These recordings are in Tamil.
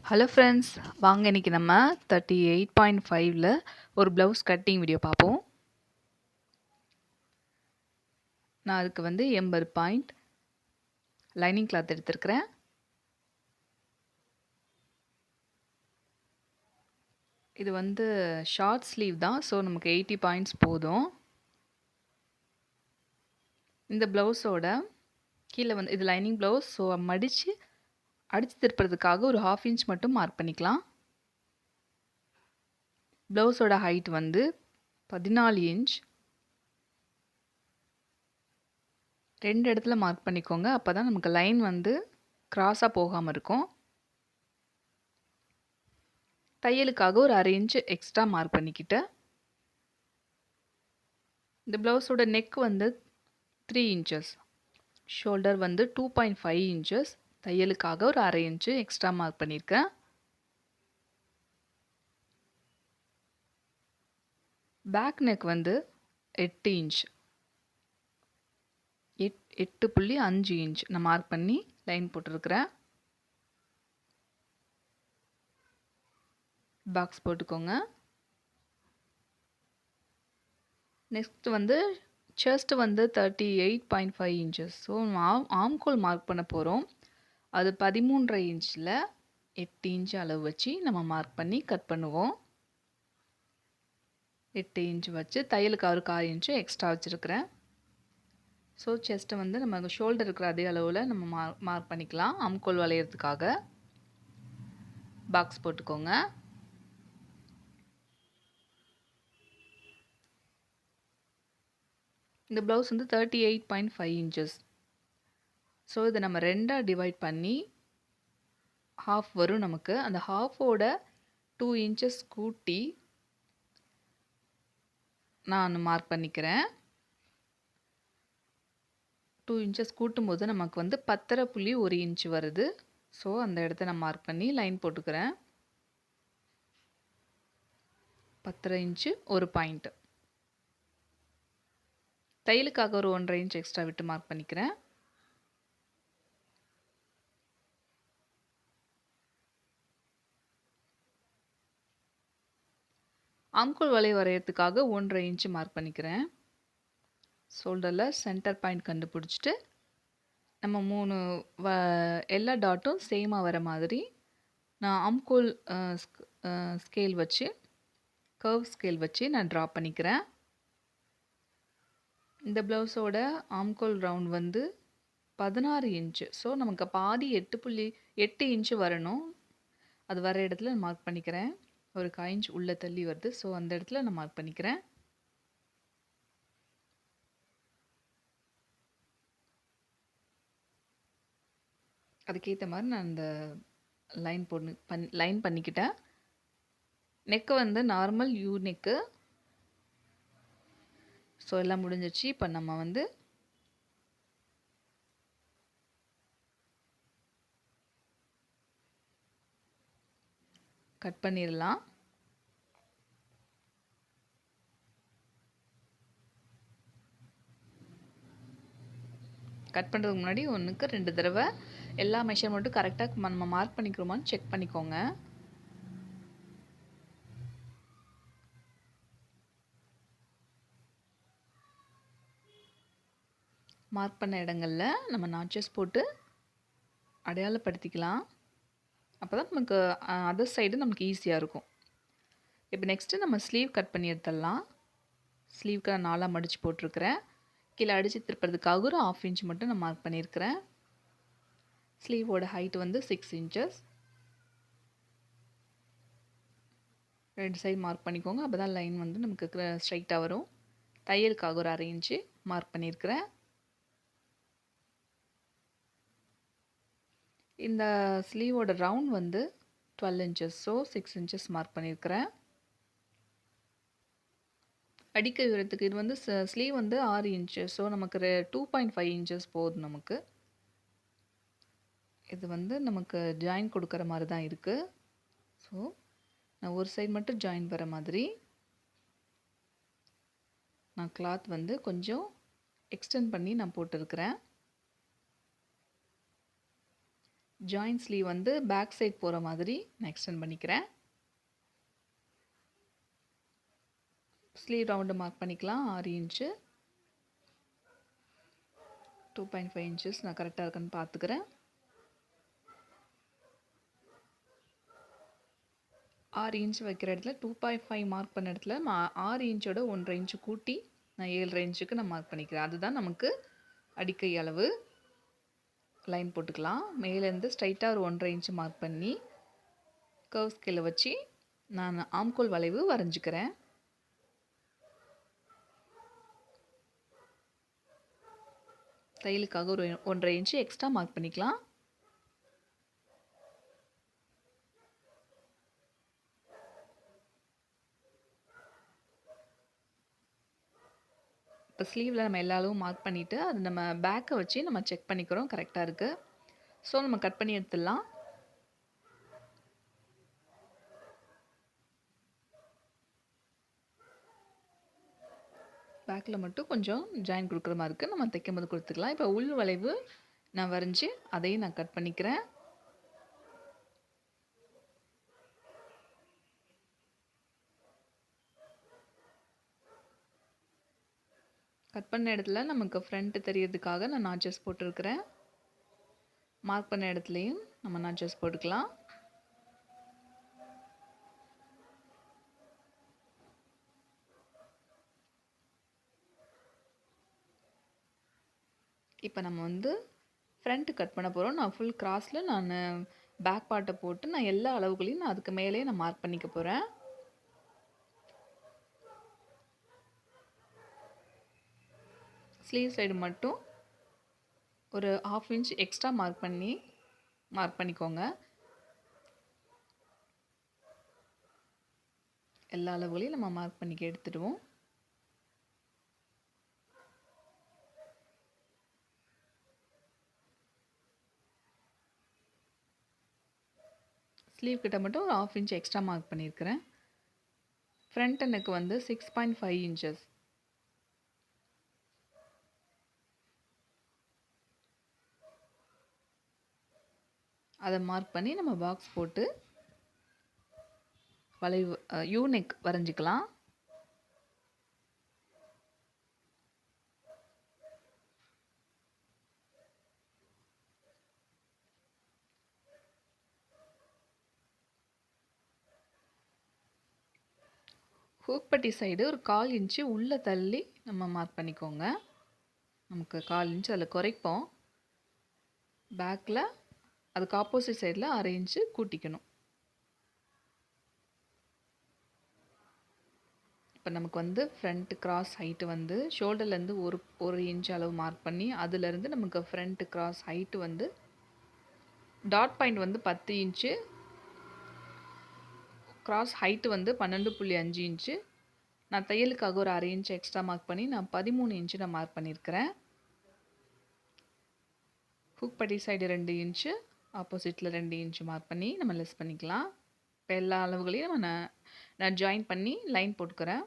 ஹலோ ஃப்ரெண்ட்ஸ், வாங்க இன்னைக்கு நம்ம 38.5ல ஒரு ப்ளவுஸ் கட்டிங் வீடியோ பார்ப்போம். நான் அதுக்கு 80 பாயிண்ட் லைனிங் கிளாத் எடுத்திருக்கிறேன். இது ஷார்ட் ஸ்லீவ் தான், ஸோ நமக்கு 80 பாயிண்ட்ஸ் போதும். இந்த ப்ளவுஸோட கீழே இது லைனிங் ப்ளவுஸ், ஸோ அடித்து திருப்புறதுக்காக ஒரு 1/2 இன்ச் மட்டும் மார்க் பண்ணிக்கலாம். ப்ளவுஸோட ஹைட் 14 இன்ச். 2 இடத்துல மார்க் பண்ணிக்கோங்க, அப்போ தான் நமக்கு லைன் கிராஸாக போகாமல் இருக்கும். தையலுக்காக ஒரு 1/2 இன்ச் எக்ஸ்ட்ரா மார்க் பண்ணிக்கிட்டு, இந்த ப்ளவுஸோட நெக் 3 இன்ச்சஸ், ஷோல்டர் 2.5 இன்ச்சஸ், தையலுக்காக ஒரு 1/2 இன்ச்சு எக்ஸ்ட்ரா மார்க் பண்ணியிருக்கேன். பேக் நெக் 8 இன்ச், 8.5 இன்ச் நான் மார்க் பண்ணி லைன் போட்டிருக்கிறேன். பாக்ஸ் போட்டுக்கோங்க. நெக்ஸ்ட் செஸ்ட் 38.5 இன்ச்சஸ், ஸோ ஆம்கோல் மார்க் பண்ண போகிறோம். அது 13.5 இன்ச்சில் 8 இன்ச் அளவு வச்சு நம்ம மார்க் பண்ணி கட் பண்ணுவோம். 8 இன்ச் வச்சு தையலுக்கு ஒரு 1/4 இன்ச்சு எக்ஸ்ட்ரா வச்சுருக்கிறேன். ஸோ செஸ்ட்டை நம்ம ஷோல்டர் இருக்கிற அதே அளவில் நம்ம மார்க் பண்ணிக்கலாம். ஆம்கோல் வளையறதுக்காக பாக்ஸ் போட்டுக்கோங்க. இந்த ப்ளவுஸ் 38.5 இன்ச்சஸ். ஸோ இதை நம்ம 2ஆக டிவைட் பண்ணி ஹாஃப் வரும் நமக்கு. அந்த ஹாஃபோட 2 இன்ச்சஸ் கூட்டி நான் மார்க் பண்ணிக்கிறேன். 2 இன்ச்சஸ் கூட்டும் போது நமக்கு 10.1 இன்ச் வருது. ஸோ அந்த இடத்த நான் மார்க் பண்ணி லைன் போட்டுக்கிறேன். 10 இன்ச்சு ஒரு பாயிண்ட். தையலுக்காக ஒரு 1.5 இன்ச் எக்ஸ்ட்ரா விட்டு மார்க் பண்ணிக்கிறேன். ஆம்கோல் வளைய வரையறதுக்காக 1.5 இன்ச் மார்க் பண்ணிக்கிறேன். ஷோல்டரில் சென்டர் பாயிண்ட் கண்டுபிடிச்சிட்டு நம்ம 3 எல்லா டாட்டும் சேமாக வர மாதிரி நான் ஆம்கோல் ஸ்கேல் வச்சு, கர்வ் ஸ்கேல் வச்சு நான் ட்ரா பண்ணிக்கிறேன். இந்த ப்ளவுஸோட ஆம்கோல் ரவுண்ட் 16 இன்ச்சு, ஸோ நமக்கு பாதி 8.8 இன்ச்சு வரணும். அது வர இடத்துல நான் மார்க் பண்ணிக்கிறேன். ஒரு 1/4 இன்ச் உள்ளே தள்ளி வருது, ஸோ அந்த இடத்துல நான் மார்க் பண்ணிக்கிறேன். அதுக்கேற்ற மாதிரி நான் இந்த லைன் பண்ணிக்கிட்டேன். Neck normal you neck. So எல்லாம் முடிஞ்சிச்சு. இப்போ நம்ம கட் பண்ணிடலாம். கட் பண்ணுறதுக்கு முன்னாடி 1க்கு 2 தடவை எல்லா மெஷர்மெண்ட்டும் கரெக்டாக நம்ம மார்க் பண்ணிக்கிறோமான்னு செக் பண்ணிக்கோங்க. மார்க் பண்ண இடங்களில் நம்ம நாச்சஸ் போட்டு அடையாளப்படுத்திக்கலாம். அப்போ தான் நமக்கு அதர் சைடு நமக்கு ஈஸியாக இருக்கும். இப்போ நெக்ஸ்ட்டு நம்ம ஸ்லீவ் கட் பண்ணி எடுத்துடலாம். ஸ்லீவ்க்கு நான் 4ஆக மடித்து போட்டிருக்கிறேன். கீழே அடித்து திருப்புறதுக்காக ஒரு 1/2 இன்ச் மட்டும் நான் மார்க் பண்ணியிருக்கிறேன். ஸ்லீவோட ஹைட் 6 இன்ச்சஸ். 2 சைடு மார்க் பண்ணிக்கோங்க, அப்போ தான் லைன் நமக்கு ஸ்ட்ரைட்டாக வரும். தையலுக்காக ஒரு 1/2 இன்ச்சு மார்க் பண்ணியிருக்கிறேன். இந்த ஸ்லீவோட round 12 inches, so 6 inches mark பண்ணியிருக்கிறேன். அடிக்கை உயரத்துக்கு இது ஸ்லீவ் 6 இன்ச்சு, ஸோ நமக்கு 2.5 இன்ச்சஸ் போதும் நமக்கு. இது நமக்கு ஜாயின் கொடுக்குற மாதிரி தான் இருக்குது. ஸோ நான் ஒரு சைடு மட்டும் ஜாயின் வர மாதிரி நான் கிளாத் கொஞ்சம் எக்ஸ்டெண்ட் பண்ணி நான் போட்டிருக்கிறேன். ஜாயின் ஸ்லீவ் வந்து பேக் சைட் போகிற மாதிரி நான் எக்ஸ்டெண்ட் பண்ணிக்கிறேன். ஸ்லீவ் ரவுண்டு மார்க் பண்ணிக்கலாம். 6 இன்ச்சு 2.5 இன்ச்சஸ் நான் கரெக்டாக இருக்குன்னு பார்த்துக்கிறேன். 6 இன்ச் வைக்கிற இடத்துல 2.5 மார்க் பண்ண இடத்துல 6 இன்ச்சோட 1.5 இன்ச்சு கூட்டி நான் 7.5 இன்ச்சுக்கு நான் மார்க் பண்ணிக்கிறேன். அதுதான் நமக்கு அடிக்கை அளவு. லைன் போட்டுக்கலாம். மேலேருந்து ஸ்ட்ரைட்டாக ஒரு 1.5 இன்ச்சு மார்க் பண்ணி கர்வ் ஸ்கேலை வச்சு நான் ஆம்கோல் வளைவு வரைஞ்சிக்கிறேன். தையலுக்காக ஒரு 1.5 இன்ச்சு எக்ஸ்ட்ரா மார்க் பண்ணிக்கலாம். இப்போ ஸ்லீவில் நம்ம எல்லா அளவும் மார்க் பண்ணிவிட்டு அது நம்ம பேக்கை வச்சு நம்ம செக் பண்ணிக்கிறோம் கரெக்டாக இருக்குது. ஸோ நம்ம கட் பண்ணி எடுத்துடலாம். பேக்கில் மட்டும் கொஞ்சம் ஜாயின் கொடுக்குற மாதிரி இருக்குது. நம்ம தைக்கும் போது கொடுத்துக்கலாம். இப்போ உள் வளைவு நான் வரைஞ்சி அதையும் நான் கட் பண்ணிக்கிறேன். கட் பண்ண இடத்துல நமக்கு ஃப்ரண்ட்டு தெரியறதுக்காக நான் நாச்சஸ் போட்டிருக்கிறேன். மார்க் பண்ண இடத்துலையும் நம்ம நாச்சஸ் போட்டுக்கலாம். இப்போ நம்ம வந்து ஃப்ரண்ட்டு கட் பண்ண போகிறோம். நான் ஃபுல் கிராஸில் நான் பேக் பார்ட்டை போட்டு நான் எல்லா அளவுகளையும் நான் அதுக்கு மேலேயே நான் மார்க் பண்ணிக்க போகிறேன். ஸ்லீவ் சைடு மட்டும் ஒரு 1/2 இன்ச் எக்ஸ்ட்ரா மார்க் பண்ணிக்கோங்க. எல்லா அளவுகளையும் நம்ம மார்க் பண்ணிக்க எடுத்துடுவோம். ஸ்லீவ் கிட்ட மட்டும் ஒரு 1/2 இன்ச் எக்ஸ்ட்ரா மார்க் பண்ணியிருக்கிறேன். ஃப்ரண்ட் நெக் வந்து 6.5 இன்ச்சஸ். அதை மார்க் பண்ணி நம்ம பாக்ஸ் போட்டு வளைவு யூ நெக் வரைஞ்சிக்கலாம். ஹூக்பட்டி சைடு ஒரு 1/4 இன்ச்சு உள்ளே தள்ளி நம்ம மார்க் பண்ணிக்கோங்க. நமக்கு 1/4 இன்ச்சு அதில் குறைப்போம். பேக்கில் அதுக்கு ஆப்போசிட் சைடில் 1/2 இன்ச்சு கூட்டிக்கணும். இப்போ நமக்கு வந்து ஃப்ரண்ட் கிராஸ் ஹைட்டு வந்து ஷோல்டர்லேருந்து ஒரு இன்ச் அளவு மார்க் பண்ணி அதுலேருந்து நமக்கு ஃப்ரண்ட் கிராஸ் ஹைட்டு வந்து டாட் பாயிண்ட் வந்து 10 இன்ச்சு, கிராஸ் ஹைட்டு வந்து 12.5 இன்ச்சு. நான் தையலுக்காக ஒரு 1/2 இன்ச் எக்ஸ்ட்ரா மார்க் பண்ணி நான் 13 இன்ச்சு நான் மார்க் பண்ணியிருக்கிறேன். ஹூக் பட்டி சைடு 2 இன்ச்சு, ஆப்போசிட்டில் 2 இன்ச்சு மார்க் பண்ணி நம்ம லெஸ் பண்ணிக்கலாம். இப்போ எல்லா அளவுகளையும் நான் ஜாயின் பண்ணி லைன் போட்டுக்கிறேன்.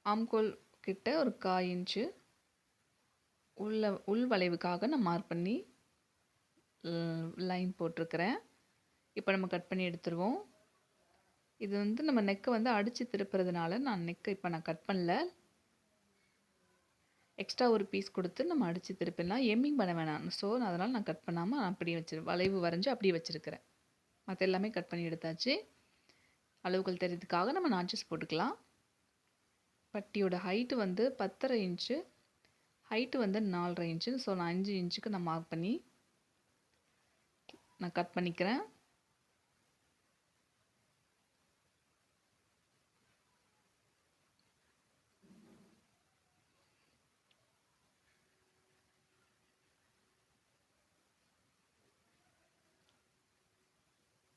ஆம்கோல் கிட்ட ஒரு 1/4 இன்ச்சு உள் வளைவுக்காக நான் மார்க் பண்ணி லைன் போட்டிருக்கிறேன். இப்போ நம்ம கட் பண்ணி எடுத்துருவோம். இது வந்து நம்ம நெக்கை வந்து அடித்து திருப்புறதுனால நான் நெக்கை இப்போ நான் கட் பண்ணல. எக்ஸ்ட்ரா ஒரு பீஸ் கொடுத்து நம்ம அடித்து திருப்பிடலாம். எம்மிங் பண்ண வேணாம். ஸோ அதனால் நான் கட் பண்ணாமல் நான் அப்படியே வளைவு வரைஞ்சி அப்படியே வச்சுருக்கிறேன். மற்ற எல்லாமே கட் பண்ணி எடுத்தாச்சு. அளவுகள் தெரியுறதுக்காக நம்ம நாச்சஸ் போட்டுக்கலாம். பட்டியோட ஹைட்டு வந்து 10.5 இன்ச்சு, ஹைட்டு வந்து 4.5 இன்ச்சு. ஸோ நான் 5 இன்ச்சுக்கு நான் மார்க் பண்ணி நான் கட் பண்ணிக்கிறேன்.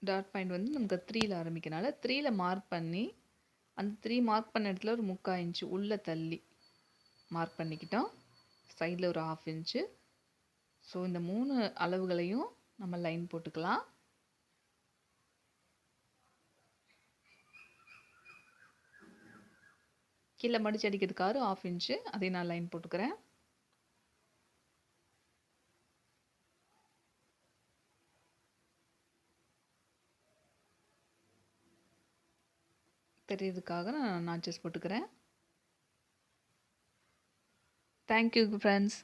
டாட் பாயிண்ட் வந்து நமக்கு 3ல ஆரம்பிக்கனால 3ல மார்க் பண்ணி அந்த 3 மார்க் பண்ண இடத்துல ஒரு 3/4 இன்ச்சு உள்ளே தள்ளி மார்க் பண்ணிக்கிட்டோம். சைடில் ஒரு 1/2 இன்ச்சு. ஸோ இந்த 3 அளவுகளையும் நம்ம லைன் போட்டுக்கலாம். கீழே மடிச்சு அடிக்கிறதுக்காக 1/2 இன்ச்சு அதையும் நான் லைன் போட்டுக்கிறேன். தெரியறதுக்காக நான் நாச்சஸ் போட்டுக்கிறேன். Thank you friends.